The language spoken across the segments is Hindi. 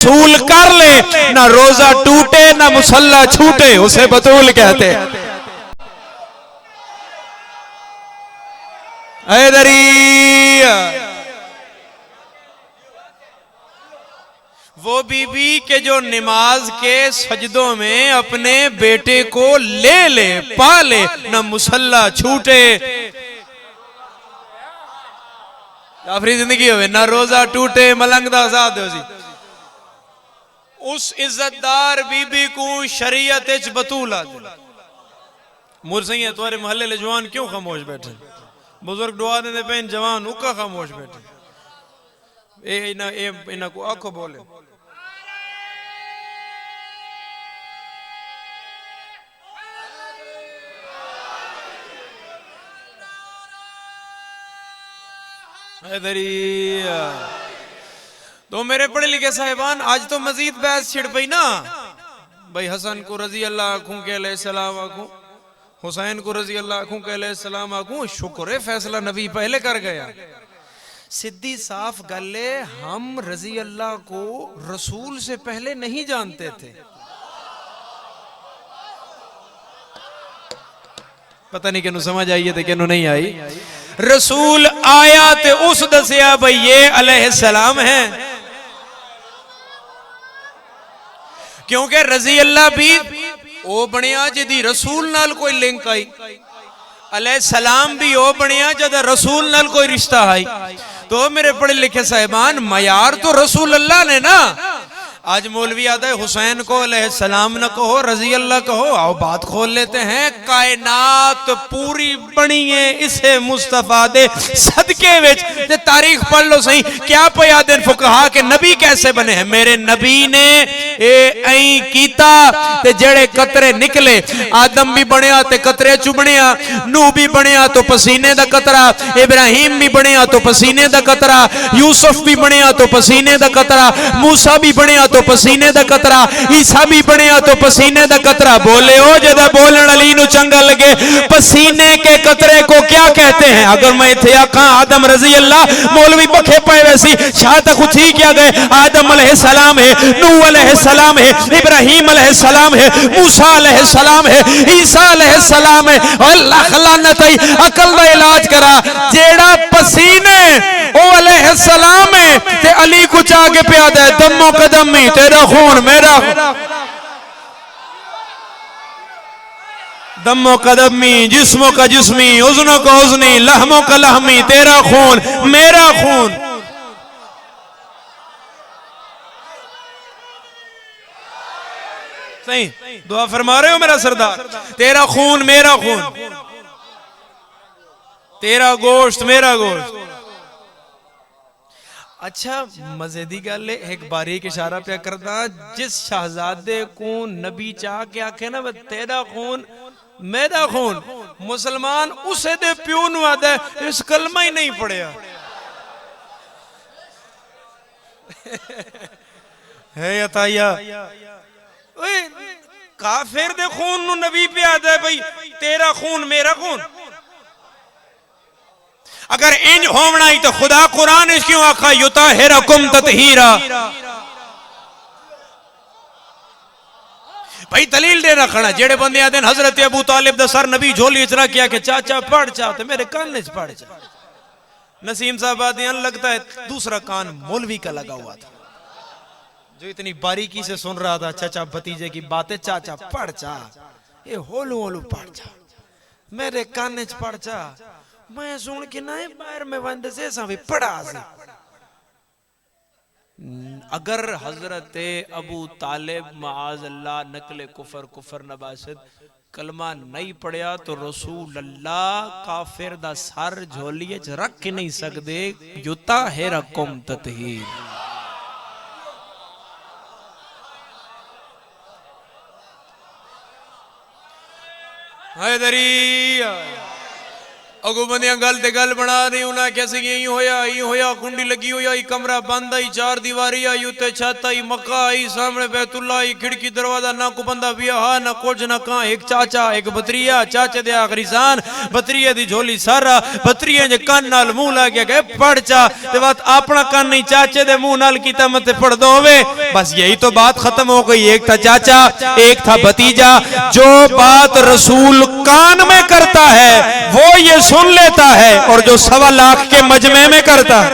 वसूल कर ले, ना रोजा टूटे ना मुसल्ला छूटे, उसे बतूल कहते हैं। वो बीबी के जो नमाज के सजदों में अपने बेटे को ले पाले, न मुसल्ला छूटे, काफरी जिंदगी होवे, ना रोजा टूटे, मलंग दा आजाद हो सी। उस इज्जतदार बीबी को शरीयत च बतूला मुरसई है। तुम्हारे मोहल्ले ले जवान क्यों खामोश बैठे? बुजुर्ग दुआ देने पे जवान उका खामोश बैठे। इना को आखो बोले। तो मेरे पढ़े लिखे साहिबान, आज तो मजीद बहस छिड़ पई ना भाई, हसन को रजी अल्लाह आखूं के अलैहिस्सलाम आखूं, हुसैन को रजी अल्लाह आखूं के अलैहिस्सलाम आखूं। शुक्र है फैसला नबी पहले कर गया। सीधी साफ गले, हम रजी अल्लाह को रसूल से पहले नहीं जानते थे। पता नहीं किन्नू समझ आई है तो किन्नू नहीं आई। रसूल आया ते उस दसिया भाई ये अलैहिस्सलाम है, क्योंकि रजी अल्लाह भी ओ बनिया जिदी रसूल नाल कोई लिंक आई, अलैहिस्सलाम भी ओ बनिया जदा रसूल नाल कोई रिश्ता आई। तो मेरे पढ़े लिखे साहिबान, मयार तो रसूल अल्लाह ने ना। आज मौलवी आता है हुसैन को अलैहिस्सलाम न कहो, रजी अल्लाह कहो। आओ बात खोल लेते हैं। कायनात पूरी बनी है इसे मुस्तफा दे सदके विच। ते तारीख पढ़ लो सही, क्या पया दिन फुकहा के नबी कैसे बने हैं। मेरे नबी ने ऐ कीता ते जेड़े कतरे निकले, आदम भी बनया ते कतरे चुबणिया, नूह भी बनया तो पसीने दा कतरा, इब्राहिम भी बनया तो पसीने दा कतरा, यूसुफ भी बनया तो पसीने दा कतरा, मूसा भी बनया तो पसीने दा कतरा, ईसा भी बनया तो पसीने दा कतरा। बोले ओ जदा बोलन अली नु चंगा लगे, पसीने के कतरे को क्या कहते हैं। अगर मैं थे आखा आदम रजी अल्लाह, मौलवी पखे पे वैसी शाह तक उठी क्या गए। आदम अलैहिस्सलाम है, नूह अलैहिस्सलाम है, इब्राहिम अलैहिस्सलाम है, मूसा अलैहिस्सलाम है, ईसा अलैहिस्सलाम है। अल्लाह लानत आई, अकल दा इलाज करा। जेड़ा पसीने ओ अलैहिस्सलाम है ते अली को चाके प्यादा है, दमो कदम में तेरा खून मेरा, दमो कदमी जिस्मों का जिस्मी, उज़्नो का उज़्नी, लहमों का लहमी, तेरा खून मेरा खून। सही दुआ फरमा रहे हो मेरा सरदार। तेरा खून मेरा खून, तेरा गोश्त मेरा गोश्त। अच्छा मजेदी गल एक बारीक इशारा पे करदा, जिस शहजादे को नबी चाह के आखे ना तेरा खून मेरा खून, मुसलमान उसे दे प्यो नु आदा इस कलमा ही नहीं पढ़िया है अताया। ओए काफिर दे खून नु नबी पे आदा है भाई तेरा खून मेरा खून। अगर इंज होना ही तो खुदा कुरान इस क्यों आखा युताहिरकुम ततहीरा। भाई दलील दे रखना। जेड़े बंदे आते हजरत अबू तालिब दा सर नबी झोली इतना किया कि चाचा पढ़ चा तो मेरे कान च पढ़ चा। नसीम साहब आदि लगता है दूसरा कान मौलवी का लगा हुआ था, जो इतनी बारीकी से सुन रहा था चाचा भतीजे की बातें। चाचा पढ़ चा, ये होलू होलू पढ़ चा, मेरे कान च पढ़ चा। मैं सुन के ना बाहर में वंद से सा भी पढ़ा से। अगर हजरत अबू तालिब माज अल्लाह नकले कुफर कुफर नबासद कलमा नहीं पढ़िया तो रसूल अल्लाह काफिर दा सर झोलिए च रख के नहीं सकदे। युताहिरकुम ततहीर। हैदरी अगो बंदियां गल ते गल बना रही उन्हें कैसे यही होया कुंडी लगी हुई आई कमरा बंद आई चार दीवारी आई उत्ते छत आई मक्का आई सामने बैतुल्ला आई खिड़की दरवाजा ना को बंदा बिया हा ना कुछ ना कहां एक चाचा एक बतरिया चाचे दे आखिरी सान बतरिया दी झोली सारा बतरिया जे कान नाल मुंह ला गया पढ़ चा ते बात अपना कान नहीं चाचे दे मुंह नाल कीता मत पढ़ दो बस यही तो बात खत्म हो गई। एक था चाचा एक था भतीजा। जो बात रसूल कान में करता है वो ये सुन लेता है और जो 1.25 लाख के मजमे में करता है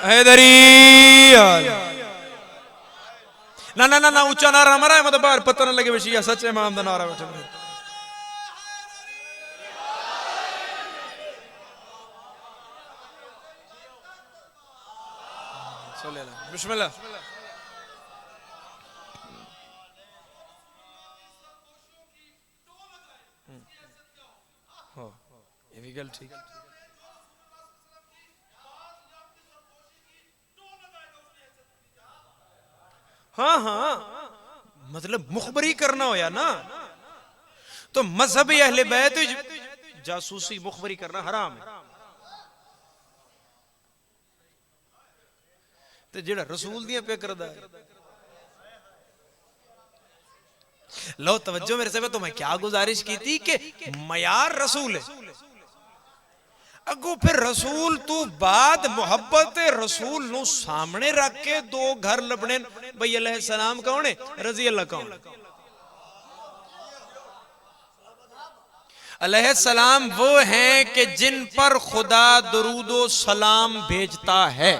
हैदरी ना ना ना ना ऊंचा नारा मारा है मतलब बाहर पता न लगे वशिया सच इमाम दा नारा बैठा बिस्मिल्लाह। ये भी गल ठीक। हाँ हाँ मतलब मुखबरी करना होया ना तो मजहबी अहले बैत जासूसी मुखबरी करना हराम है। तो जेड़ा रसूल दियां पे करदा है लो तवज्जो मेरे से तो मैं क्या गुजारिश की थी कि मयार रसूल है अगो फिर रसूल तू बाद मोहब्बत रसूल नु सामने रख के दो घर लबने भाई अलैहि सलाम कौन है रजी अल्लाह कौन अलैहि सलाम वो हैं कि जिन पर खुदा दरूदो सलाम भेजता है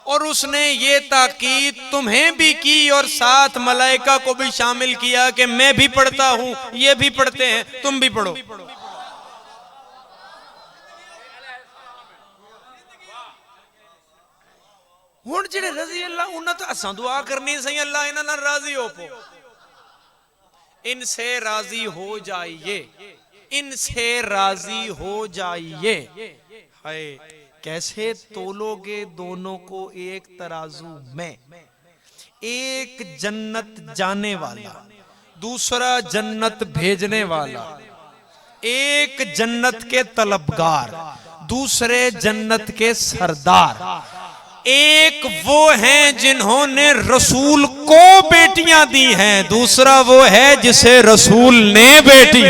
और उसने ये ताकीद तुम्हें भी की और साथ मलाइका को भी शामिल किया कि मैं भी पढ़ता हूं ये भी पढ़ते हैं तुम भी पढ़ो। हुण जेड़े रजी अल्लाह उन्हें तो असां दुआ करनी सही अल्लाह इन्हां नाल राजी हो पो इनसे राजी हो जाइए इनसे राजी हो जाइए। हाय कैसे तोलोगे दोनों को एक तराजू में एक जन्नत जाने वाला दूसरा जन्नत भेजने वाला एक जन्नत के तलबगार दूसरे जन्नत के सरदार। एक वो हैं जिन्होंने रसूल को बेटियां दी हैं दूसरा वो है जिसे रसूल ने बेटी।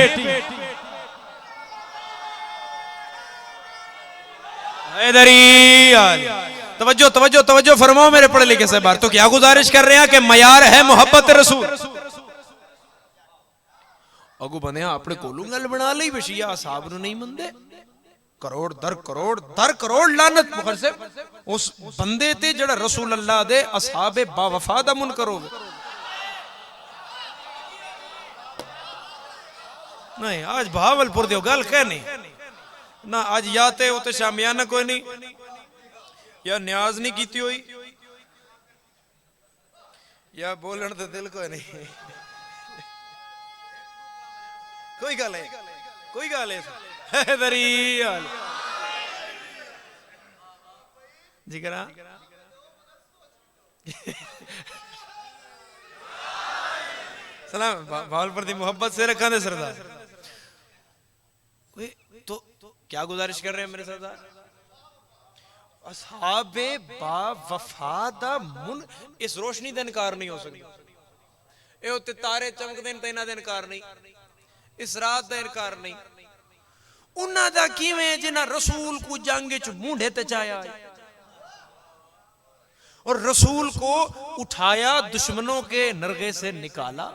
तवज्जो तवज्जो तवज्जो फरमाओ मेरे पढ़े लिखे से बाहर तो क्या गुजारिश कर रहे हैं कि मयार है मोहब्बत रसूल। अगू बने अपने कोलू गल बना ली बशिया साहब नहीं मंदे करोड़ दर करोड़ लानत मुखर से उस बंदे ते जड़ा रसूल अल्लाह दे असहाबे बावफा दा मुनकर होवे। नहीं आज भावलपुर दे गल कह नहीं ना आज या ते उते शामियाना कोई नहीं या न्याज नहीं कीती हुई या बोलन ते दिल कोई नहीं कोई गल है दरियाल जिगरा सलाम भावलपुर दी मोहब्बत से रखा दे सरदार। तो क्या गुजारिश कर रहे हैं मेरे सरदार असहाबे बावफा दा मुन इस रोशनी दा इनकार नहीं हो सकता ए उत्ते तारे चमकदे ने ते इना दा इनकार नहीं इस रात दा इनकार नहीं उन्हां दा किवें जिन्हां रसूल को जंग च मूंढे ते चाया और रसूल को उठाया दुश्मनों के नरगे से निकाला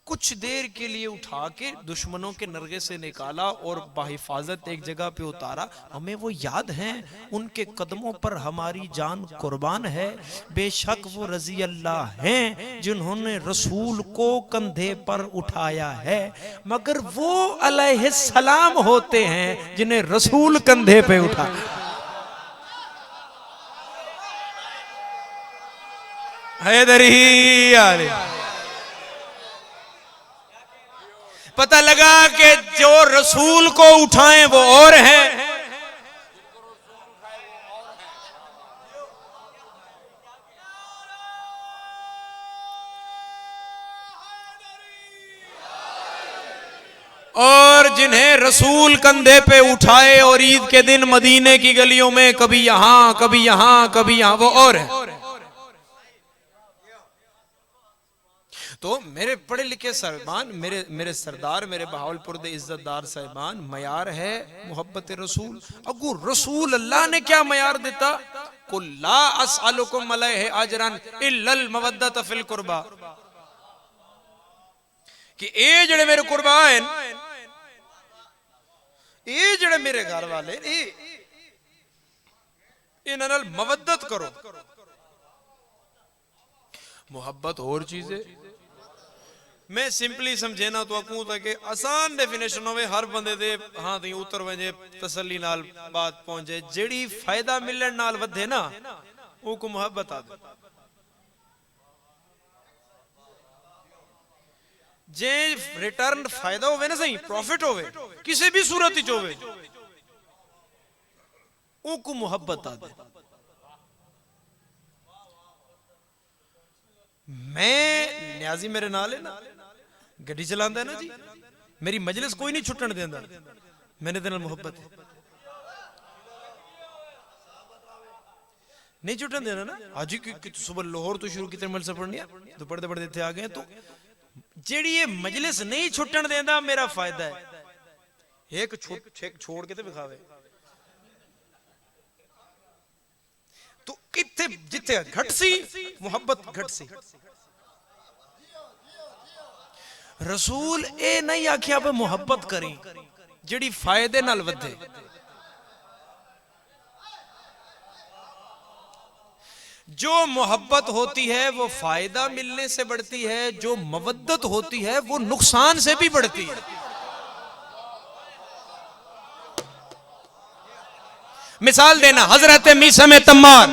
कुछ देर के लिए उठा के दुश्मनों के नरगे से निकाला और बाहिफाजत एक जगह पे उतारा। हमें वो याद हैं उनके कदमों पर हमारी जान कुर्बान है। बेशक वो रजी अल्लाह हैं जिन्होंने रसूल को कंधे पर उठाया है मगर वो अलैहिस्सलाम होते हैं जिन्हें रसूल कंधे पे उठाया। हैदरी पता लगा कि जो रसूल को उठाएं वो और हैं। और जिन्हें रसूल कंधे पे उठाए और ईद के दिन मदीने की गलियों में कभी यहां कभी यहां कभी यहां, वो और है। तो मेरे पढ़े लिखे साहिबान, मेरे सरदार, मेरे बहावलपुर दे इज्जतदार साहिबान, मयार है मोहब्बत रसूल। अगू रसूल अल्लाह ने क्या मयार दिता? कुल्ला अस्अलुकुम अलैहि अजरन इल्लल मवद्दत फिल कुर्बा, कि ए जड़े मेरे कुर्बा है, ए जड़े मेरे घर वाले, इन्हां नाल मवद्दत करो। मोहब्बत और चीज है। मैं सिंपली समझे ना तो आखूं ताकि आसान डेफिनेशन होवे, हर बंदे दे हां ती उतर वजे, तसल्ली नाल बात पहुंचे। जेड़ी फायदा मिलण नाल वधे ना, वो को मोहब्बत आ दे। जे रिटर्न फायदा होवे ना, सही प्रॉफिट होवे, किसी भी सूरत विच होवे, वो को मोहब्बत आ दे। मैं न्याजी मेरे नाल है ना, गड्डी चलांदा है ना जी, मेरी मजलिस कोई नहीं छुट्टन देंदा, मैंने तेरे नाल मोहब्बत है, नहीं छुट्टन देना ना। आज ही सुबह लाहौर तो शुरू कितने मजलिस पढ़नी है, तो पढ़ते पढ़ते इत्थे आ गए। तो जेड़ी ये मजलिस नहीं छुट्टन देंदा, मेरा फायदा है। एक छोड़ के ते विखावे, तो इत्थे जिथे घट सी मोहब्बत घट सी। रसूल ए नहीं आखिया पे मोहब्बत करी जेड़ी फायदे नाल वधे। जो मोहब्बत होती है वो फायदा मिलने से बढ़ती है, जो मवद्दत होती है वो नुकसान से भी बढ़ती है। मिसाल देना, हजरत मीसम तम्मार,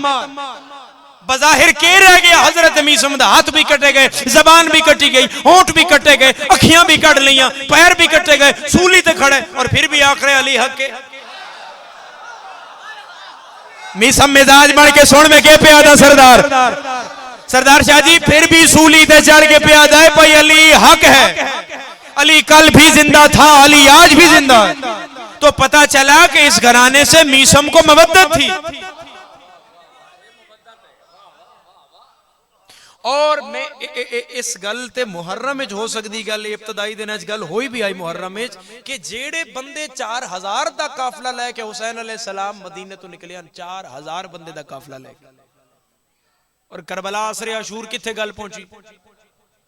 बज़ाहिर के रह गया हजरत मीसम दा हाथ भी कटे गए, जबान भी कटी गई, होंठ भी कटे गए, अखियां भी कट लियां, पैर भी कटे गए, सूली ते खड़े, और फिर भी आखरे अली हक के। मीसम मिजाज बन के सुन में के प्यादा सरदार शाह जी, फिर भी सूली ते चढ़ के प्यादा है भाई अली हक है, अली कल भी जिंदा था, अली आज भी जिंदा है। तो पता चला कि इस घराने से मीसम को मवद्दत थी। और मैं इस गल ते मुहर्रम में हो सकती गल, इब्तदाई दिन गल होई भी आई मुहर्रम में, कि जेड़े बंदे 4000 दा काफिला लेके हुसैन अलैहिस्सलाम मदीने तो निकले, 4000 बंदे दा काफिला लेके, और करबला असरे आशूर किथे गल पहुंची?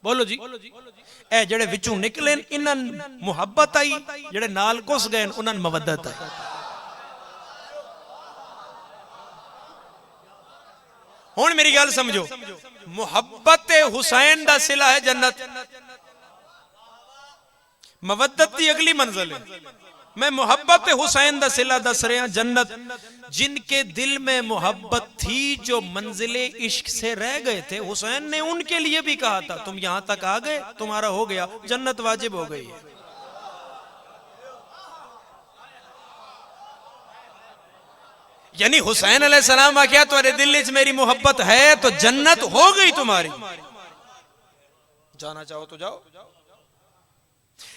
बोलो जी। ए जेड़े विचों निकले इन्हां मुहब्बत आई, जेड़े नाल घुस गए उन्हां मवद्दत आई। हुण मेरी गल समझो, मुहब्बत हुसैन दा सिला है जन्नत, मवद्दत की अगली मंजिल है। मैं मोहब्बत हुसैन दा सिला दस रहा, जन्नत। जिनके दिल में मोहब्बत थी, जो मंजिले इश्क से रह गए थे, हुसैन ने उनके लिए भी कहा था तुम यहां तक आ गए, तुम्हारा हो गया, जन्नत वाजिब हो गई है। यानी हुसैन अलैहिस्सलाम आ गया, तुम्हारे दिल में मेरी मोहब्बत है तो जन्नत हो गई तुम्हारी, जाना चाहो तो जाओ।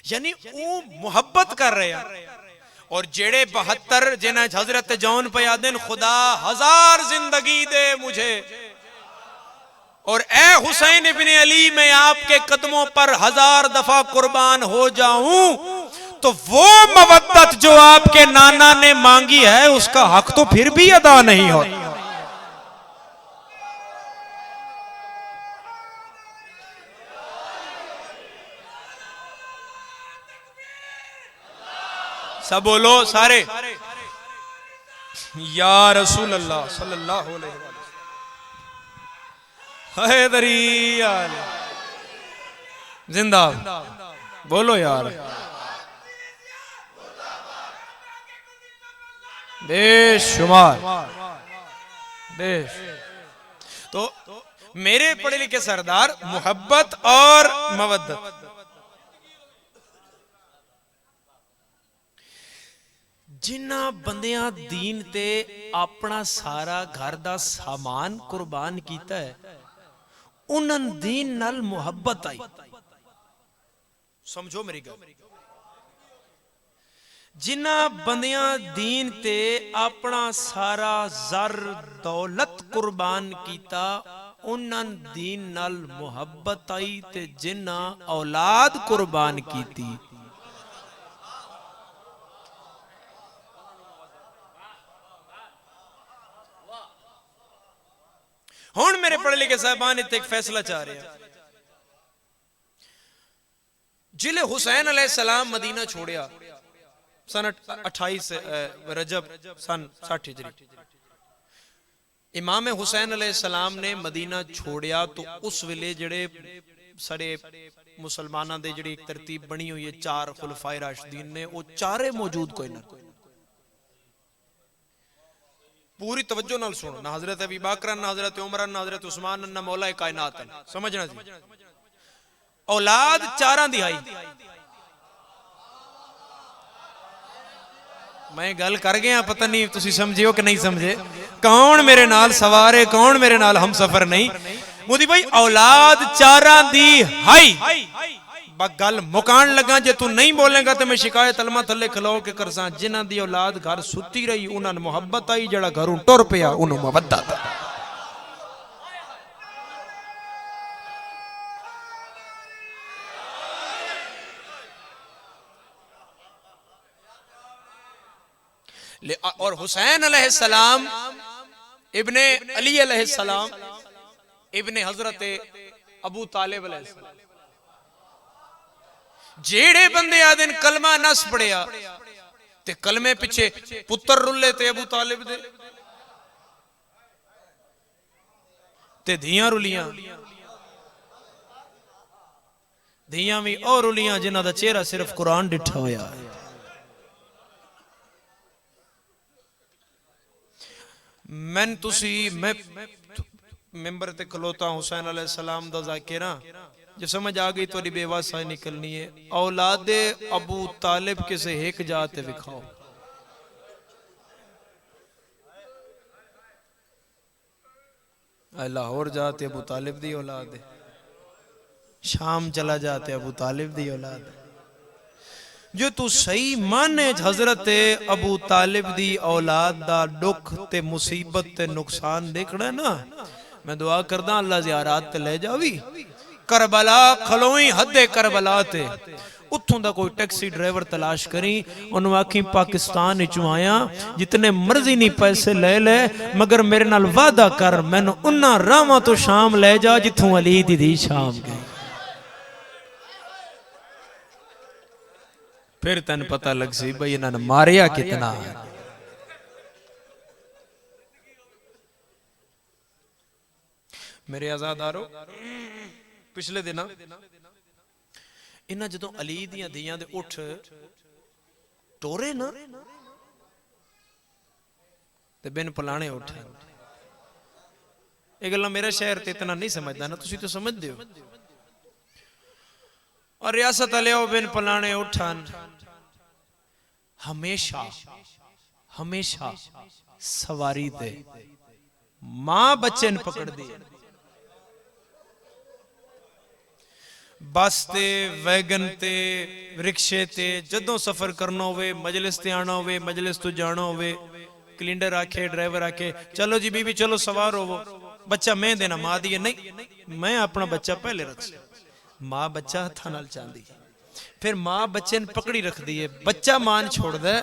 यानी वो मोहब्बत कर रहे हैं। और जेड़े 72 जिन्हें हजरत जौन पे आदिन, खुदा 1000 जिंदगी दे मुझे, और ए हुसैन इब्ने अली मैं आपके कदमों पर 1000 दफा कुर्बान हो जाऊं, तो वो मवद्दत जो आपके नाना ने मांगी है उसका हक तो फिर भी अदा नहीं हो। सब बोलो सारे, या रसूल अल्लाह सल्लल्लाहु अलैहि वसल्लम, हैदरी जिंदा, बोलो यार, बेशुमार बेश। तो मेरे पढ़े लिखे सरदार, मोहब्बत और मवद्दत, जिन्ना बंदियां दीन ते अपना सारा घर दा सामान कुर्बान कीता है, उन्हन दीन नाल मोहब्बत आई। समझो मेरी गल। जिन्हां बंदियां दीन ते अपना सारा ज़र दौलत कुर्बान कीता, उन्हां दीन नाल मुहब्बत आई ते जिन्हां औलाद कुर्बान कीती। हुण मेरे पढ़े लिखे साहबान इत्थे एक फैसला चाह रहे हैं। जिले हुसैन अलैहिस्सलाम मदीना छोड़िया सन 28 रजब सन 60 हिजरी, इमाम हुसैन अलैहिस्सलाम ने मदीना छोड़िया तो उस वेले जड़े सारे मुसलमाना दे जड़ी एक तरतीब बनी हुई है, 4 खुलफाए राशिदीन ने, वो चारे मौजूद कोई ना। पूरी तवज्जो नाल सुनो, ना हजरत अबी बकर, ना हजरत उमर, ना हजरत उस्मान, ना मौला कायनात, समझना जी। औलाद चारां दी आई। मैं गल कर गया, पता नहीं तुसी समझियो कि नहीं समझे। कौन मेरे नाल सवार है, कौन मेरे नाल हम सफर नहीं। मोदी भाई औलाद चारां दी हाई। गल मुकान लगा, जे तू नहीं बोलेगा तो मैं शिकायत अलमा थले खलो के करसा। जिन्हां दी औलाद घर सुती रही उन्हां मुहब्बत आई, जड़ा घरों टुर पिया उन्होंने मुहब्बत आई। और हुसैन अलैहिस्सलाम इब्ने अली अलैहिस्सलाम इब्ने हजरत अबू तालिब अलैहिस्सलाम, जेड़े बंदे आदिन कलमा नस पड़िया ते कलमे पिछे पुत्र रुले ते अबू तालिब दे ते धियां रुलियां, धियां भी और रुलियां जिन्हां दा चेहरा सिर्फ कुरान डिठा होया है। मैं मेंबर ते खलोता हुसैन अलैहिस्सलाम दा ज़ाकिरा, जो समझ आ गई तो बेवासाई निकलनी है। औलादे अबू तालिब किसे एक जाते विखाओ। लाहौर जाते अबू तालिब दी औलाद है, शाम चला जाते अबू तालिब दी औलाद है। जो तू सही माने हजरत अबू तालिब दी औलाद दा दुख ते मुसीबत ते नुकसान देखना ना, मैं दुआ करदा अल्लाह ज़ियारत ते ले जावी। करबला खलोई हदे करबला ते उत्थों दा कोई टैक्सी ड्राइवर तलाश करी, उन्होंने आखी पाकिस्तान विचों आया, जितने मर्जी नहीं पैसे ले ले, मगर मेरे नाल वादा कर मैनू उन्हां रावां तो शाम ले जा जिथों अली दी धी शाम गई। फिर तेन पता लग सी भाई इन्होंने मारिया कितना। मेरे आजादारो, पिछले दिन इन्हां जदों अली दियां दियां दे उठ टोरे ना ते बिन पलाने उठे। ये गल्लां मेरा शहर ते इतना नहीं समझदा ना, तुसी तो समझदे हो। और रियासत लियाओ बिन पलाने उठन, हमेशा हमेशा सवारी दे मां बच्चे न पकड़ दी। बस ते वैगन ते रिक्शे ते जदों सफर करना होवे, मजलिस ते आना होवे, मजलिस तो जाना होवे, कैलेंडर आखे ड्राइवर आखे चलो जी बीबी चलो सवार होवो, बच्चा मैं देना मां दी नहीं, मैं अपना बच्चा पहले रख सी। मां बच्चा हथा नाल चांदी, फिर मां बच्चे ने पकड़ी रख दी है, बच्चा मान छोड़ दे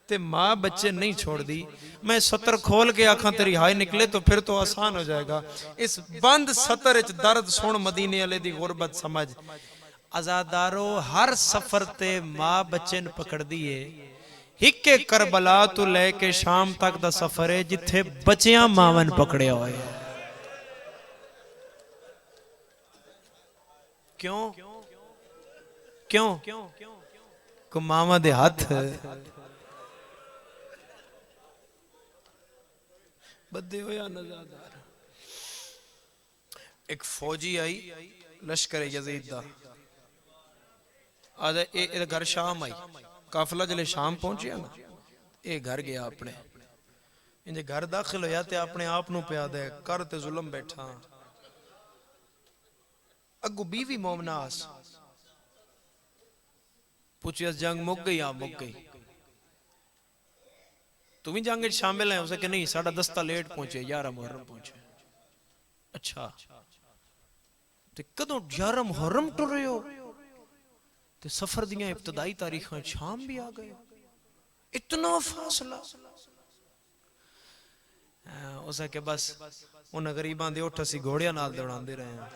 ते मां बच्चे नहीं छोड़ दी। मैं सतर खोल के आखा तेरी हाय निकले तो फिर तो आसान हो जाएगा। इस बंद सतर च दर्द सुन मदीने वाले दी गुरबत समझ। आजादारो हर सफर ते मां बच्चे ने पकड़ दी है। हिक्के करबला तो लेके शाम तक दा सफर है जिथे बच्चियां मावन पकड़े हुए। क्यों क्यों को मामा दे हाथ बदे होया नजादार। एक फौजी आई लश्कर यजीद दा, आजा ए घर शाम आई, काफिला जले शाम पहुंचे ना, ये घर गया अपने, इंजे घर दाखिल होया ते अपने आप नू पिया दे कर ते जुल्म बैठा। अगू बीवी मोमनास पूछिया जंग मुक गई? हाँ मुक गई। तू भी जंग शामिल है? उसे कि नहीं, साडा दस्ता लेट पहुंचे, 11 मुहर्रम पहुंचे। अच्छा ते कदों 11 मुहर्रम टुर रहे हो? ते सफर दियां इब्तदाई तारीखां शाम भी आ गए, इतना फासला। उसे के बस उन्हें गरीबां दे उठ असी घोड़ियां नाल दौड़ांदे रहे हैं।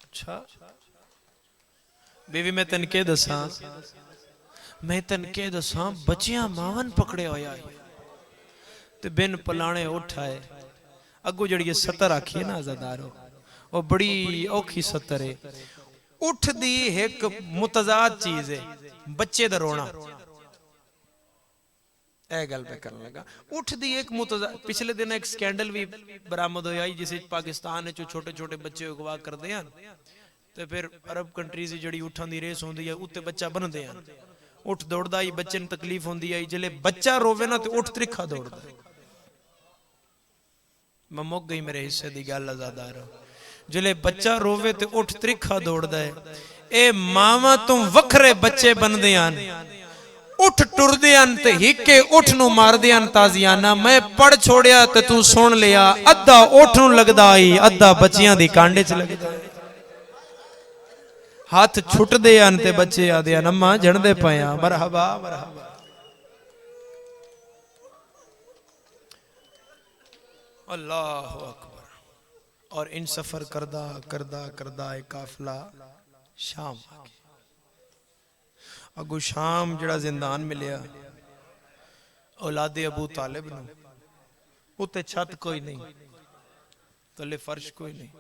अच्छा बीवी मैं तेन के दसा, मैं तेन के दसा, बच्चियां मावन पकड़े होया ते बिन पलाने उठ आए। अगू जड़ी सतर आखी है ना आजादारो, वो बड़ी औखी सतर है। उठ दी एक मुतजाद चीज है, बच्चे दा रोना। ए गल पे करने लगा। उठ दी एक मुतजाद, पिछले दिन एक स्कैंडल भी बरामद होया जिस पाकिस्तान जो छोटे छोटे बच्चे अगवा करते हैं ते फिर अरब कंट्रीज जड़ी उठां दी रेस होंदी है उत्ते बच्चा बनते हैं। उठ दौड़दा ही बच्चे नूं तकलीफ होंदी है, जिले बच्चा रोवे ना तो उठ त्रिखा दौड़दा। मैं मुक गई मेरे हिस्से दी गल आजादार। जिले बच्चा रोवे तो उठ त्रिखा दौड़दा है। ए मावा तो वखरे बच्चे बनदे हन, उठ टुरदे हन ते हिके उठ नूं मारदे हन ताजियाना। मैं पढ़ छोड़िया ते तू सुन लिया, अद्धा उठ नूं लगदा आई, अद्धा बच्चियां दी कांडे च लगदा है। हाथ छुटदे हन ते बच्चे आदे हन अम्मा जणदे पए आ, मरहबा मरहबा। अल्लाह अकबर। और इन सफर करदा करदा करदा एक काफिला शाम आ गया। अगू शाम जड़ा जिंदान मिलिया औलादे अबू तालिब नूं, उत्ते छत कोई नहीं, तले फर्श कोई नहीं।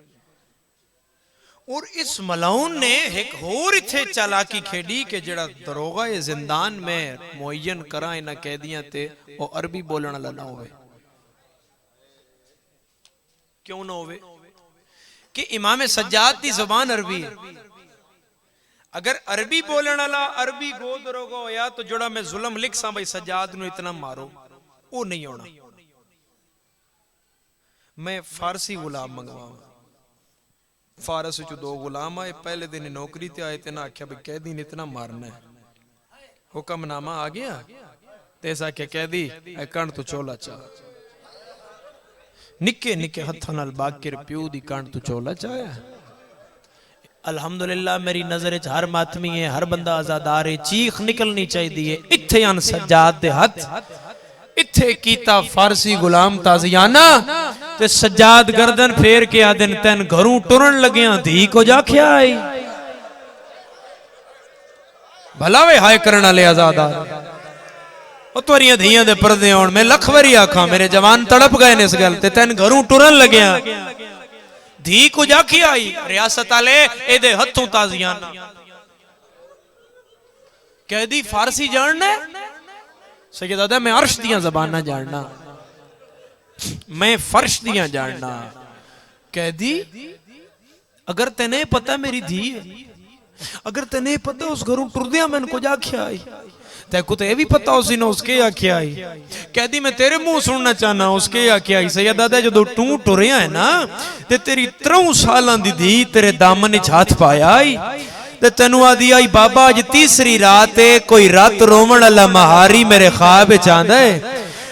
और इस मलाउन ने एक होर इथे चालाकी खेडी कि जड़ा दरोगा ये जिंदान में मुअय्यन करा इन्हां कैदियां ते ओ अरबी बोलण वाला ना होवे। क्यों ना होवे? कि इमाम सज्जाद की जुबान अरबी है। अगर अरबी बोलने वाला अरबी गो दरोगा होया तो जोड़ा मैं जुल्म लिख सा भाई सज्जाद नूं इतना मारो, वो नहीं होना। मैं फारसी गुलाम मंगवावा। फारस विच 2 गुलाम आए, पहले दिन नौकरी ते आए ते ना आख्या भाई कैदी ने इतना मारना है। हुक्मनामा आ गया ते ऐसा क्या कैदी कण तो चोला चा, निके निके हत्थां नाल बाकिर प्यो दी कांड तू चोला चाया। अल्हम्दुलिल्लाह मेरी नजर च हर मातमी है, हर बंदा आजादार है, चीख निकलनी चाहिए। इत्थे अन सज्जाद दे हथ, इत्थे कीता फारसी गुलाम ताजियाना ते सज्जाद गर्दन फेर के आदन तैन घरों टुरन लग्या धी को जाख्या आई। भला वे हाय करन वाले आजादार, तुरिया धियां दे परदे आउण। मैं लख वारी आखा मेरे जवान तड़प गए ने इस गल ते, तैन घरों टुरन लग्या धी को जाखी आई। रियासत आले एदे हथों ताजियाना। कैदी फारसी जानना है? सैयद मैं अर्श दियां ज़बानां जानना, मैं फर्श दियां जानना। कैदी अगर तेने पता मेरी धी है, अगर तेने पता उस घरों टुरदियां मैंने को जाख्या आई, तेको तो यह भी पता उसी ने उसके आख्या आई। कहदी मैं तेरे मुंह सुनना चाहना उसके आख्या आई। सैयदा जो तू टुरिया है ना ते तेरी 3 सालां दी धी तेरे दामन च हाथ पाया आई ते तेनू आदी आई बाबा अज तीसरी रात है, कोई रात रोवण वाला महारी मेरे ख्वाब च आंदा है।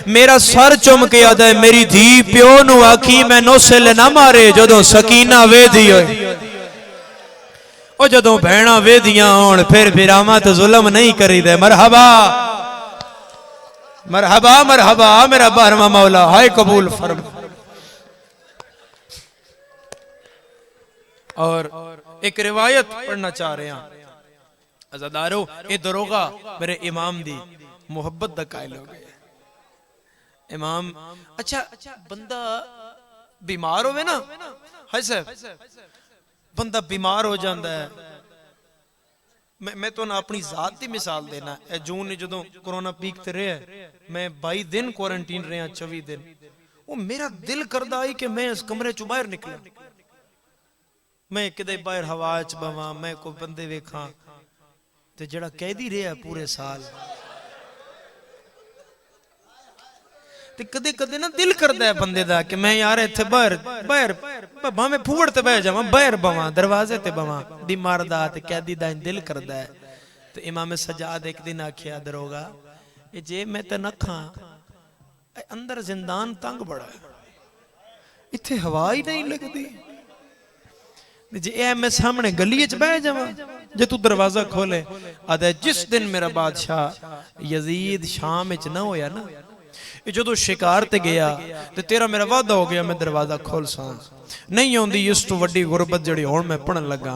मेरा सर चुम के आदा है मेरी धी प्यो नू आखी मैं नोसिल ना मारे जदों सकीना वेदी होए। जदों भैणा वेदियां होण फिर आमा तो जुल्म नहीं करी दे। मरहबा मरहबा मरहबा मेरा 12वां मौला हाय कबूल फरमा। और एक रिवायत पढ़ना चाह रहे हैं अज़ादारो। ये दरोगा मेरे इमाम दी मोहब्बत दा कायल हो गया। इमाम अच्छा बंदा बीमार होवे ना, हाय साहब बंदा बीमार हो जाता है। मैं तो ना अपनी जात की मिसाल देना। जून ने जो कोरोना पीक ते रहा, मैं 22 दिन क्वारंटीन रहा, 24 दिन। वो मेरा दिल करदा आई कि मैं इस कमरे चो बाहर निकला, मैं किते बाहर हवा च बवां, मैं कोई बंदे वेखा। ते जड़ा कैदी रहा पूरे साल ते कदे कदे ना दिल करदा है बंदे दा कि मैं यार इत्थे बाहर बाहर भावें फूड़ ते बह जावां बाहर बवां दरवाजे ते बवां दी मारदा ते कैदी दा दिल करदा है। ते इमाम सज्जाद एक दिन आखिया दरोगा जे मैं ते नखा अंदर जिंदान तंग बड़ा है इत्थे हवा ही नहीं लगदी जे ए मैं सामने गली च बह जावां जे तू दरवाजा खोले आदा जिस दिन मेरा बादशाह यजीद शाम च ना होया ना जो शिकार ते गया ते तेरा मेरा वादा हो गया मैं दरवाजा खोल सा नहीं आउंदी इस तो वड्डी गुरबत जड़ी हुण मैं पढ़न लगा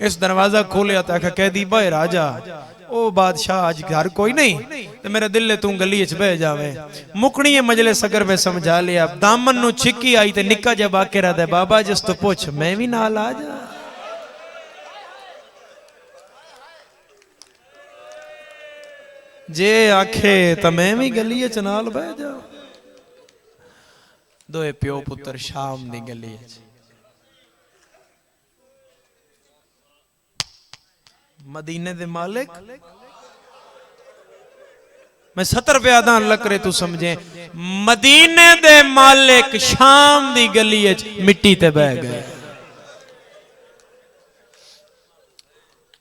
इस दरवाजा खोलिया तो आखा कैदी बाहर आ जा ओ बादशाह आज घर कोई नहीं ते मेरा दिल तू गली च बह जावे मुकनी है मजलिस अगर मैं समझा लिया दामन नु छिक्की आई ते निक्का जा बाकेरा दे बाबा जिस तो पूछ मैं भी नाल आ जा जे आखे तो मैं भी गली च नाल बह जा दोए प्यो पुत्र शाम दी गली च मदीने दे मालिक मैं 70 रुपया दान लग रहे तू समझे मदीने दे मालिक शाम दी गली च मिट्टी ते बह गए।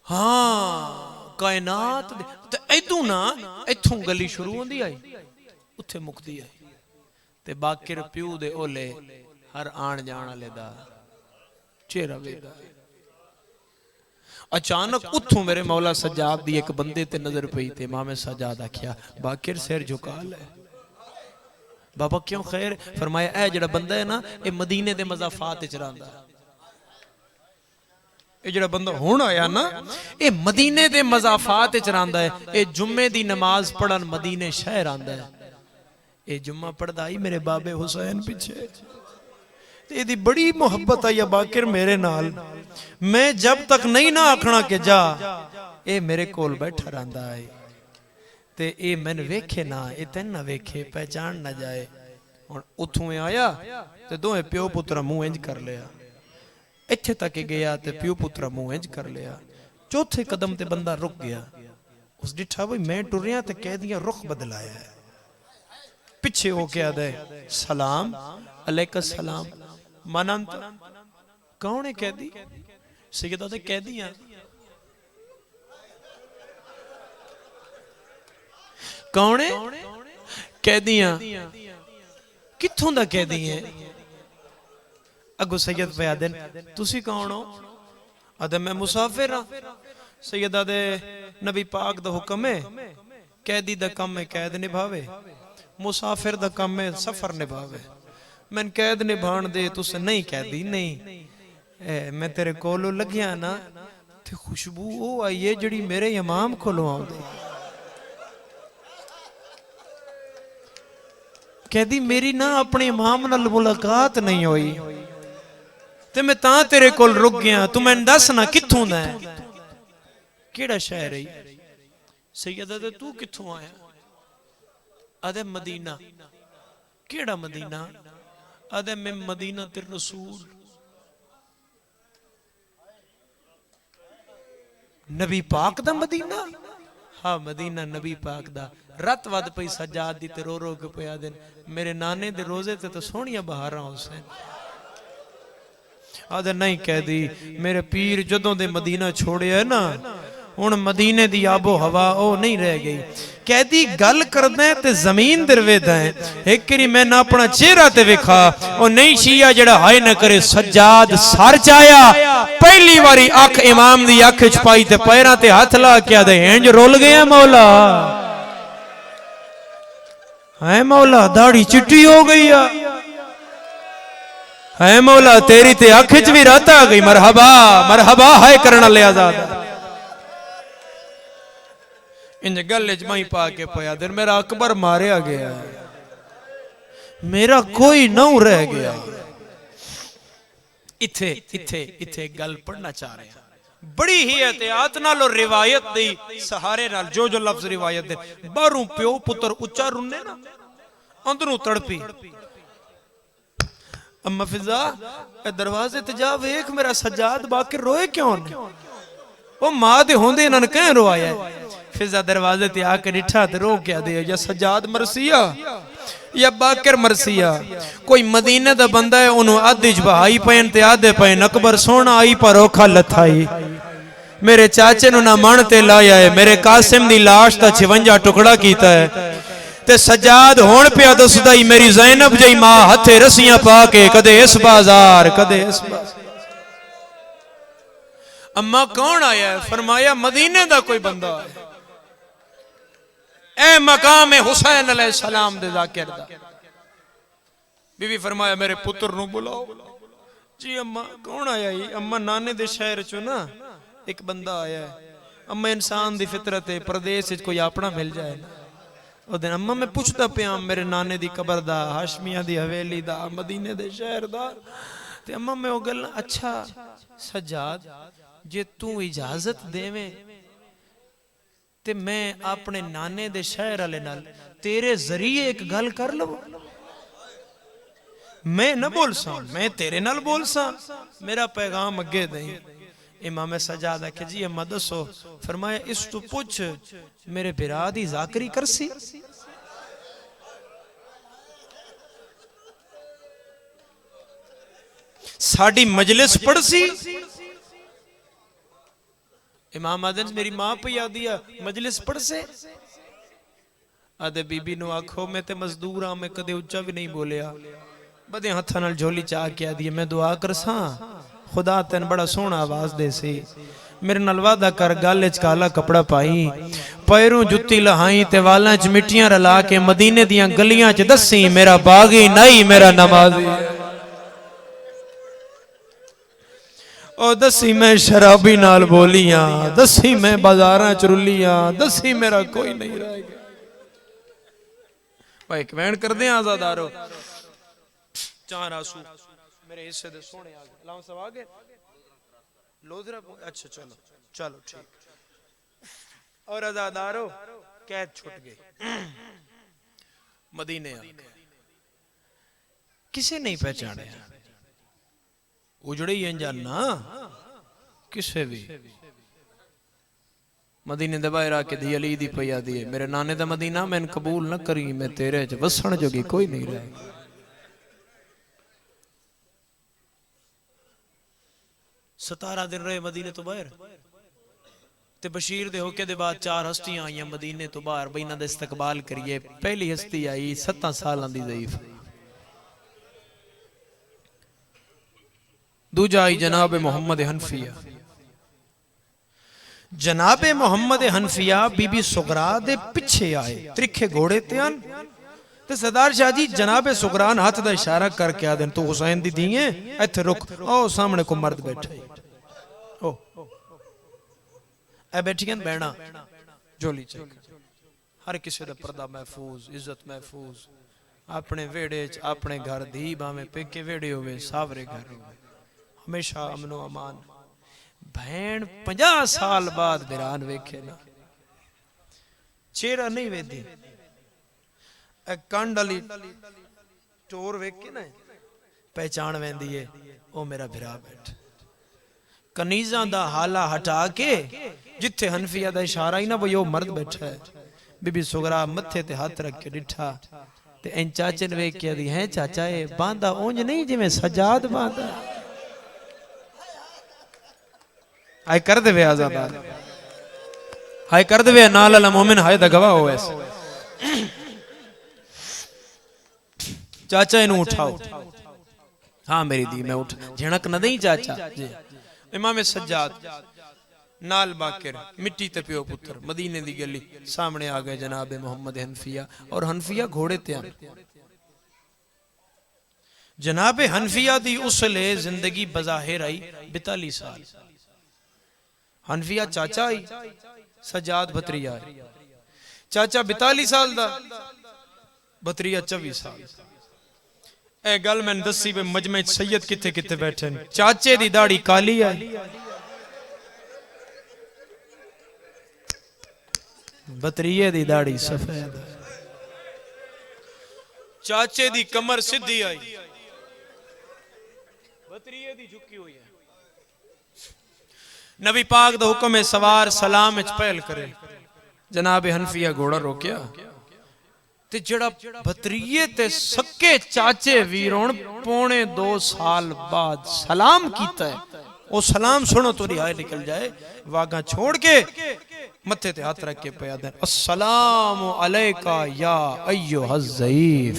हाँ कायनात ते इदू ना इथों गली शुरू होंदी आई उत्थे मुकदी आई ते बाकिर प्यू दे ओले हर आण जाण वाले दा चेहरा वेदा अचानक उठू मेरे मौला सज्जाद दी एक बंदे ते नजर पई ते इमाम सज्जाद आखिया बाकिर सिर झुका ले बाबा क्यों खैर फरमाया ए जेड़ा बंदा है ना ये मदीने दे मज़ाफात विच रहंदा ये जेड़ा बंदा हुण आया ना ये मदीने दे मज़ाफात विच रहंदा है ये जुम्मे दी नमाज पढ़न मदीने शहर आंदा है ये जुम्मा पढ़दा ही मेरे बाबे हुसैन पीछे एदी बड़ी मोहब्बत आई बाकिर मेरे नाल मैं जब तक नहीं ना आखना के जा ए मेरे कोल बैठा रहंदा है ते ए मैन वेखे ना ए तैन ना वेखे पहचान ना जाए हुण उथों आया ते दोए प्यो पुत्र मुंह इंज कर लिया इत्थे तक गया ते प्यो पुत्र मुंह इंज कर लिया चौथे कदम ते बंदा रुक गया उस डिठा भाई मैं टुरिया ते कैदियां रुख बदलाया है पिछे हो के आदे सलाम अलैकुम सलाम मनंत कौन है कैदी सैयदा ते कैदियां कौन है कैदियां कित्थों दा कैदी है अगो सैयद पे आदन तुसी कौन हो आदे मैं मुसाफिर हां सैयदा दे नबी पाक दा हुक्म है कैदी दा काम है कैद निभावे मुसाफिर दा काम है सफर निभावे मैं कैद निभाण दे तुसे नहीं कैदी नहीं मैं तेरे कोलों लगिया ना ते खुशबू ओ आई है जड़ी मेरे इमाम कोलों आउंदी कहदी मेरी ना अपने इमाम नाल मुलाकात नहीं हुई ते मैं तां तेरे कोल रुक गया तू मैनूं दस ना कित्थों दा है केड़ा शहर है सैयदा ते तू कित्थों आया आदे मदीना केड़ा मदीना आदे मैं मदीना ते रसूल नबी पाक दा मदीना हाँ मदीना नबी पाक दा रत वद पई सज्जाद दी ते रो रो के पिया दिन मेरे नाने दे रोजे ते तो सोहणियां बहारां हुसैन आदे नहीं कहदी मेरे पीर जदों दे मदीना छोड़िया ना हुण मदीने दी आबो हवा ओ नहीं रह गई कहदी गल करदा ते जमीन दरवेदा है एक करी मैं ना अपना चेहरा ते विखा ओ नहीं शिया जेड़ा हाय न करे सज्जाद सर चाया पहली बारी अख इमाम दी अख च पाई ते पैरां ते हाथ ला के आदे इंज रोल गया मौला है मौला दाढ़ी चिट्टी हो गई है मौला तेरी ते अख च भी रात आ गई मरहबा मरहबा हाय करना ले आजाद इंज गल च मई पा के पया दिन मेरा अकबर मारिया गया मेरा कोई नौ रह गया इथे इथे इथे गल पढ़ना चाह रहे हैं बड़ी ही एहतियात नाल और रिवायत दी सहारे नाल जो जो लफ्ज रिवायत दे बाहरों प्यो पुत्र उच्चा रुन्ने ना अंदरों तड़पी अम्मा फिजा दरवाजे ते जा वेख मेरा सज्जाद बाकी रोए क्यों ओ मां दे होंदे इन्हां ने कह रोया फिजा दरवाजे ते आके डिठा ते रो के दे या सज्जाद मरसिया या बाकर मरसिया कोई मदीने दा बंदा है उन्होंने आधे बहाई पैन ते आधे पैन अकबर सोना आई पर औखा लथाई मेरे चाचे नु ना मन ते लाया है मेरे कासिम दी लाश दा 56 टुकड़ा कीता है ते सजाद होण पिया दसदा ही मेरी ज़ैनब जई मां हथे रस्सियां पा के कदे इस बाजार कदे इस बाजार। अम्मा कौन आया है? फरमाया मदीने दा कोई बंदा है ए मकाम हुसैन अलैहिस्सलाम दे ज़ाकिर दा। बीवी फरमाया मेरे पुत्र नु बुलाओ। जी अम्मा कौन आया ही? अम्मा नाने दे शहर चो ना एक बंदा आया है। अम्मा इंसान दी फितरत है प्रदेश च कोई अपना मिल जाए ना ओ दिन अम्मा मैं पूछता पिया मेरे नाने दी कबर दा हाशमिया दी हवेली दा मदीने दे शहर दा ते अम्मा मैं ओ गल अच्छा सजाद जे तू इजाजत देवे ते मैं अपने नाने दे शहर वाले नाल तेरे जरिए एक गल कर लव। मैं न बोल सा मैं तेरे नाल बोल सा मेरा पैगाम अगे दई। इमाम सजाद आखे जी अम्मा दसो। फरमाया इस तू पूछ मेरे बिरा दी जाकरी करसी। साडी मजलिस पढ़सी। इमाम आदन मेरी मां पे याद दिया मजलिस पढ़ से आदे बीबी नु आखो मैं ते मजदूर हां मैं कदे उच्चा भी नहीं बोलिया बदे हथा नाल झोली चा के दी मैं दुआ करसा खुदा तेन बड़ा सोहना आवाज दे सी मेरे नाल वादा कर गल च काला कपड़ा पाई पैरों जुत्ती लहाई ते वालां च मिट्टियां रला के मदीने दियां गलियां च दसी मेरा बागी नहीं मेरा नमाजी ओ दसी मैं शराबी नाल बोलियां दसी मैं बाजारां च रुलियां दसी मेरा कोई नहीं रह गया। भाई कमेंट कर दे आजादारो चार आंसू मेरे हिस्से दे सोने आ गए लाओ सब आ गए लोधरा अच्छा चलो चलो ठीक और आजादारो कैद छूट गई मदीने आ गए किसे नहीं पहचाने उजड़े ही अनजाना किसे भी मदीने दे बाहर आके दी अली दी पया दी मेरे नाने दा मदीना मैं कबूल न करी मैं तेरे च वसण जोगी कोई नहीं रह। 17 दिन रहे मदीने तो बाहर ते बशीर दे होके दे बाद 4 हस्तियां आईयां मदीने तो बाहर बई इन्हां दा इस्तकबाल करिए। पहली हस्ती आई 7 सालां दी ज़ईफ दूजा आई जनाब मोहम्मद हनफिया। जनाब मोहम्मद हनफिया बीबी सुगरा दे पिछे आए त्रिखे घोड़े ते आन ते सरदार शाह जी जनाब सुगरान हाथ दा इशारा करके आ देन तू हुसैन दी धी है इत्थे रुक ओ सामने को मर्द बैठे ओ ए बैठियां बैणा झोली चेक हर किसी दा पर्दा महफूज इज्जत महफूज अपने वेड़े च अपने घर धी भावे पेके वेड़े होवे सावरे घर होवे हमेशा अमनो अमान। भैन 50 साल बाद बिरान वेखे ना चेहरा नहीं वेदी कंड वाली टोर वेखे ना पहचान वेंदी है ओ मेरा बिरा बैठ कनीजा दा हाला हटा के जिथे हनफिया दा इशारा ही ना वो यो मर्द बैठा है। बीबी सुगरा मथे ते हाथ रख के डिठा ते इन चाचे ने वेख के दी है चाचा ए बांधा ओंज नहीं जिवें सजाद बांधा हाय कर दे आजादार हाय कर दे नाल अल मोमिन हाय दा गवाह हो ऐसे चाचा इनू उठाओ हाँ मेरी दी मैं उठ झणक न दई चाचा जी। इमाम सज्जाद नाल बाकिर मिट्टी ते पियो पुत्र मदीने दी गली सामने आ गए जनाब मोहम्मद हनफिया और हनफिया घोड़े ते आन। जनाब हनफिया दी उसले जिंदगी बज़ाहिर आई 42 साल हनफिया चाचा आई सजाद भतरिया आई चाचा 42 साल दा भतरिया 24 साल। ए गल मैं दसी वे मजमे सैयद किथे किथे बैठे चाचे दी दाढ़ी काली आई भतरिये दी दाढ़ी सफेद चाचे दी कमर सीधी आई भतरिये दी झुकी हुई है। नबी पाक दा हुक्म है सवार सलाम विच पहल करे जनाब हनफिया घोड़ा रोकिया ते जड़ा भतरीए ते सक्के चाचे वीर हुण पौने 2 साल बाद सलाम कीता है, वो सलाम सुनो तो रिहाई निकल जाए। वागा छोड़ के मत्थे ते हाथ रख के पया दे, अस्सलामु अलैका या अय्युहज़ ज़ईफ।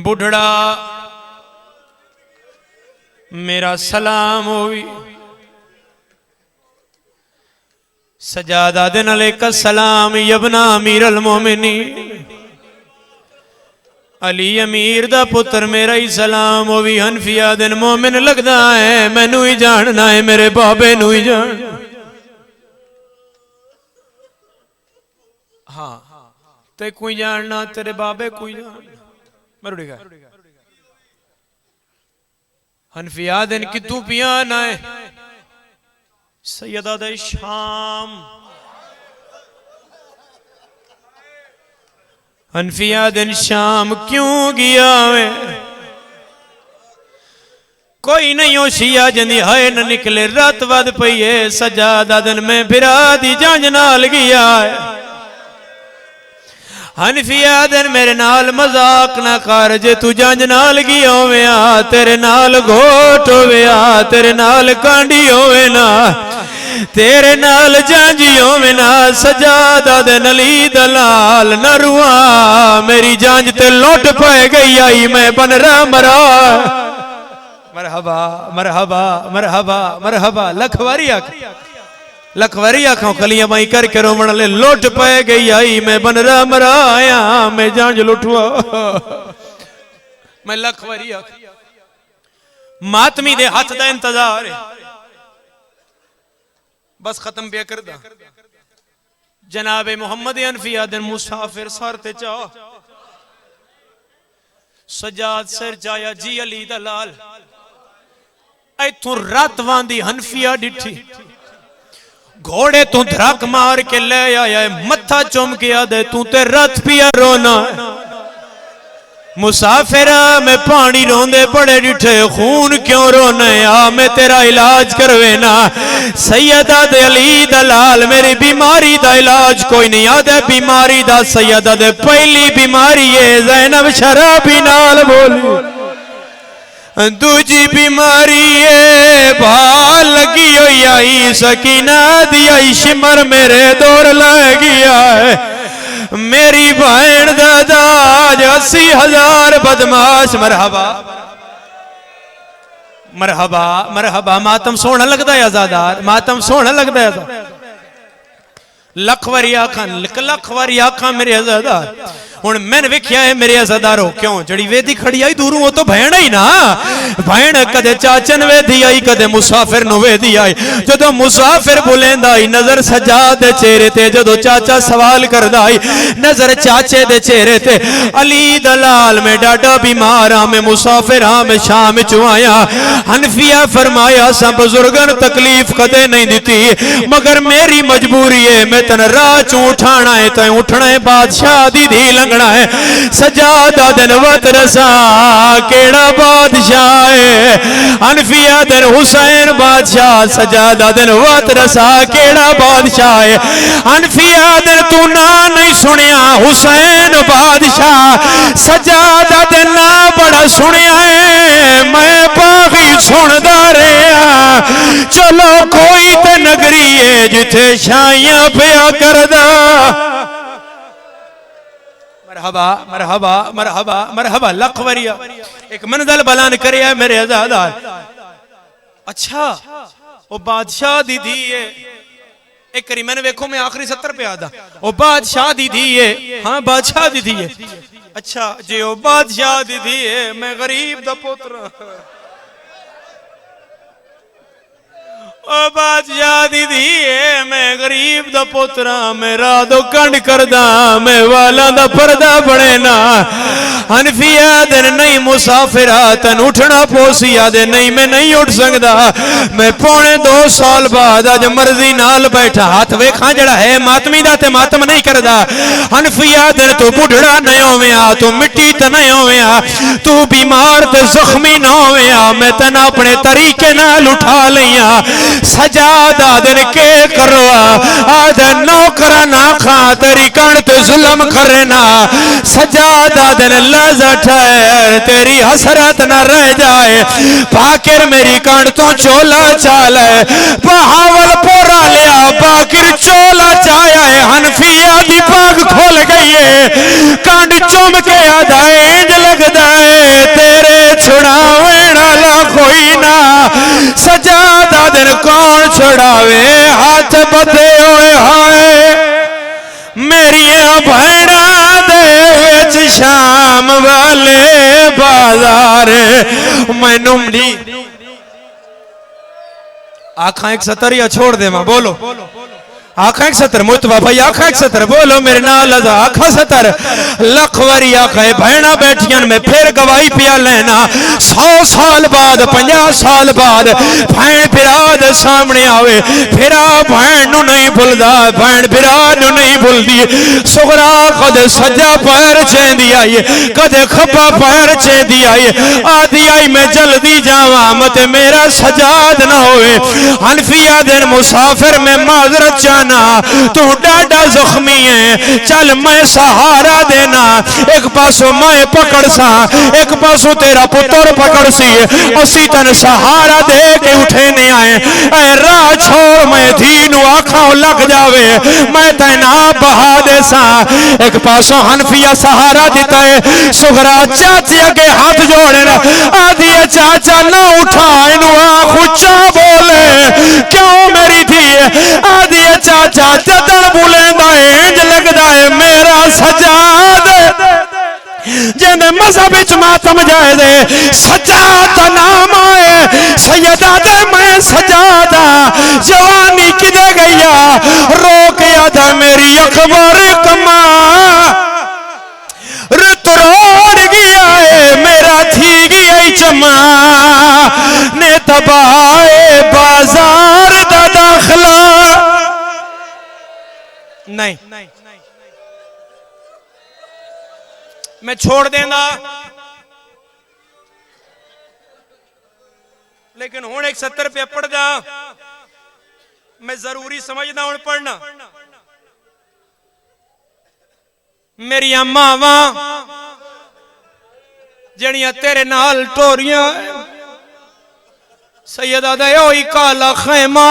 बुढ़ड़ा मेरा सलाम होवी, सजादा दिन अलैका सलाम यबना अमीरुल मोमिनीन। अली अमीर दा पुत्र मेरा ही सलाम होवी। हनफिया दिन मोमिन लगदा है, मैनू ही जानना है, मेरे बाबे नू ही जान। हाँ ते कोई जानना, तेरे बाबे कोई जान मरुड़ी का। हनफिया दिन कितू पिया ना है, सैयदा दे शाम। हनफिया दिन शाम क्यों गया वे, कोई नहीं होशिया जंदी हाय न निकले, रात वद पई है। सजादा दिन में बिरा दी जांच नाल गया है। हनफिया दिन मेरे नाल मजाक ना कर, जे तू जंज नाल गया होवेया, तेरे नाल घोट होवेया, तेरे नाल कांडी होवे ना, तेरे नाल जांजी होवे ना। सजादा दिन अली दलाल न रुआ, मेरी जांज ते लुट पे गई आई, मैं बनरा मरा। मरहबा मरहबा मरहबा मरहबा, लखवारी आख लखवारी आखों कलियां बाई करके रोमन ले, लुट पे गई आई, मैं बनरा मरा आया, मैं जांज लुटवा। मैं लखवारी आख मातमी दे हाथ दा इंतजार है, बस खत्म पे कर दा। जनाबे मोहम्मद हनफिया दिन मुसाफिर सर ते चा, सजाद सिर जाया जी अली दलाल। इथों रात वांदी हनफिया डिठी, घोड़े तू धड़क मार के ले आया, मत्था चुम के आदे तू ते रथ पिया रोना। मुसाफिरा मैं पानी रोंदे बड़े डिठे, खून क्यों रोने, आ मैं तेरा इलाज करवे ना। सैयदा दे अली दलाल मेरी बीमारी दा इलाज कोई नहीं, आदे बीमारी दा सैयदा दे पहली बीमारी है ज़ैनब शराबी नाल बोली, दूजी बीमारी है भाल लगी हुई आई, सकीना दी आई शिमर मेरे दौर लगी है। मेरी बहन दादा 80,000 बदमाश। मरहबा मरहबा मरहबा, मातम सोहना लगता है आजादार, मातम सोहना लगता है। लख वारी आखा, लख वारी आखा मेरे आजादार। हुण मैंने वेख्या है मेरे अज़ादारो, क्यों जड़ी वेदी खड़ी आई दूरों, वो तो भैन ही ना। भैन कदे चाचन वेदी आई, कदे मुसाफिर नु वेदी आई। जदों मुसाफिर बुलेंदा आई नजर सजाद दे चेहरे ते, जदों चाचा सवाल करदा आई नजर चाचे दे चेहरे ते। अली दलाल में डाडा बीमार हां, मैं मुसाफिर हां, मैं शाम चो आया। हनफिया फरमाया सा बुजुर्गन तकलीफ कदे नहीं दिती, मगर मेरी मजबूरी है, मैं तन राह चो उठाना है, तै उठना है, बादशाह दी धी लंघना है। सजादा दिन वत रसा केड़ा बादशाह है, हनफिया दिन हुसैन बादशाह। सजादा दिन वत रसा केड़ा बादशाह है, हनफिया दिन तू ना नहीं सुनिया हुसैन बादशाह। सजादा दिन ना बड़ा सुनिया है, मैं बागी सुनदा रहा। चलो कोई ते नगरी है जिथे शाइयां पिया करदा। मरहबा मरहबा मरहबा मरहबा, लख वरिया एक मंजिल बलान करे मेरे आजादार। अच्छा वो बादशाह दी धी है, एक करी मैंने वेखो मैं आखिरी 70 पे आदा, वो बादशाह दी धी है। हाँ बादशाह दी धी है। अच्छा जे वो बादशाह दी धी है, मैं गरीब दा पुत्र। ओ बादशाह दी धी है, मैं गरीब दा पुत्रा, मेरा दो कंड करदा, मैं वाला दा पर्दा बने ना। हनफिया दिन नहीं मुसाफिरा तन उठना पोसिया दे, नहीं मैं नहीं उठ सकदा, मैं पौने 2 साल बाद अज मर्जी नाल बैठा। हाथ वेखा जड़ा है मातमी दा ते मातम नहीं करदा। हनफिया दिन तू बुढ़ड़ा नहीं होवेया, तू मिट्टी ते नहीं होवेया, तू बीमार ते जख्मी ना होवेया, मैं तन अपने तरीके नाल उठा लिया। सजादा दिन के करवा आदे नौकरा ना खा तेरी कण ते जुल्म करना सजादा दिन लजा ठहर तेरी हसरत न रह जाए बाकिर मेरी कण तो चोला चाल है बहावल पोरा लिया बाकिर चोला चाया है हनफिया दी पाग खोल गई है कंड चुम के आधा इंज लगदा है तेरे छुड़ावे वाला कोई ना सजादा दिन कौन छुड़ावे हाथ बधे हुए हाय मेरिया भैणा दे विच शाम वाले बाजार मैनू आखा एक सतरिया छोड़ दे मां बोलो आखा एक सतर मुतबा भाई आखा एक सतर बोलो मेरे नाल आखा सतर लख वारी आखा भैणा बैठियां में फिर गवाही पिया लेना 100 साल बाद 50 साल बाद भैन बिराद सामने आवे फिर भैन नू नहीं भुलदा भैन बिराद नू नहीं भुलदी सुगरा कदे सज्जा पैर चेंदी आई कदे खब्बा पैर चेंदी आई आदि आई मैं जल्दी जावा मत मेरा सजाद ना होवे हनफिया दिन मुसाफिर में माजरत तू डाडा जख्मी है चल मैं सहारा देना एक पासों मैं पकड़ सा एक पासों तेरा पुत्र पकड़ सी असी तन सहारा दे के उठे नहीं आए ऐ राह छोड़ मैं धीन आखा लग जावे मैं तेना बहा दे सा एक पासों हनफिया सहारा देता है सुगरा चाची अगे हाथ जोड़े आदि चाचा ना उठा इनू आख उच्चा बोले क्यों मेरी थी आदि चाचा जदन बुलेंदा इंज लगदा है मेरा सजाद जिन्हें मजहब च मातम जाए दे सजाद नाम आए सैयदा दे मैं सजादा जवानी किदे गईया रोक यादा मेरी अखबार कमा रुत रोड़ गया है मेरा थी गया चमा ने तबाए बाजार दा दाखला नहीं मैं छोड़ देना लेकिन हुण 170 रुपया पढ़ जा मैं जरूरी समझदा हुण पढ़ना मेरिया मावां जड़ियां तेरे नाल टोरियां सैयदा दा ओही काला खैमा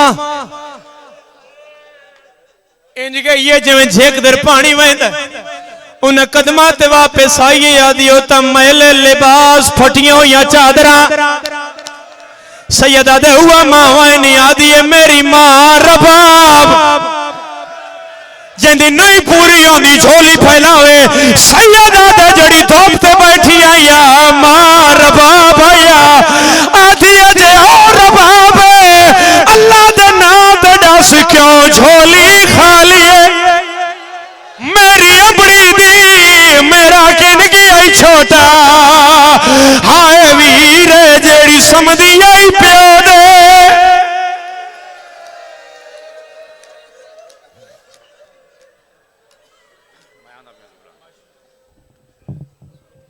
इंज गई है जिवें झेकदर पानी वहंदा उन्हें कदमां ते वापस आईए आदि ओ मैले लिबास फटियां हुई चादरा सैयदा दे हुआ मावा नहीं आदि मेरी मां रबाब जिंदी नहीं पूरी होंदी झोली फैलावे सैयदा दे जड़ी धोप ते बैठी आई मां रबाब आया आदि अजे ओ रबाब अल्लाह दे नाम ते दस क्यों झोली खाली मेरी अपनी दी मेरा किन गया छोटा हाय वीर जेड़ी समझी आई प्यो दे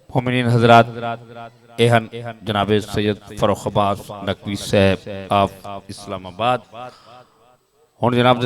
मोमिनीन हजरात एहन जनाब सैयद फर्रुख अब्बास नकवी साहब ऑफ इस्लामाबाद हुण जनाब